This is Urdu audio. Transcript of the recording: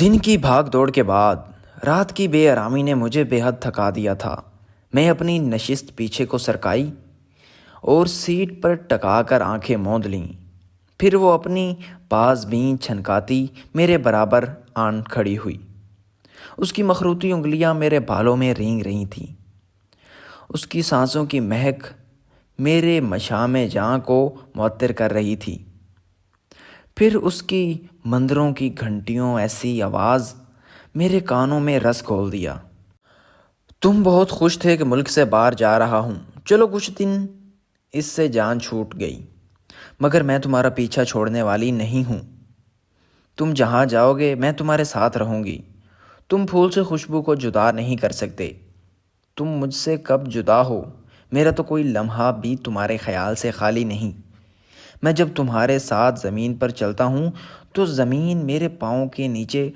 دن کی بھاگ دوڑ کے بعد رات کی بے آرامی نے مجھے بے حد تھکا دیا تھا۔ میں اپنی نشست پیچھے کو سرکائی اور سیٹ پر ٹکا کر آنکھیں موند لیں۔ پھر وہ اپنی پاس بین چھنکاتی میرے برابر آن کھڑی ہوئی۔ اس کی مخروطی انگلیاں میرے بالوں میں رینگ رہی تھیں۔ اس کی سانسوں کی مہک میرے مشام جاں کو معطر کر رہی تھی۔ پھر اس کی مندروں کی گھنٹیوں ایسی آواز میرے کانوں میں رس گھول دیا۔ تم بہت خوش تھے کہ ملک سے باہر جا رہا ہوں، چلو کچھ دن اس سے جان چھوٹ گئی، مگر میں تمہارا پیچھا چھوڑنے والی نہیں ہوں۔ تم جہاں جاؤ گے میں تمہارے ساتھ رہوں گی۔ تم پھول سے خوشبو کو جدا نہیں کر سکتے۔ تم مجھ سے کب جدا ہو، میرا تو کوئی لمحہ بھی تمہارے خیال سے خالی نہیں۔ میں جب تمہارے ساتھ زمین پر چلتا ہوں تو زمین میرے پاؤں کے نیچے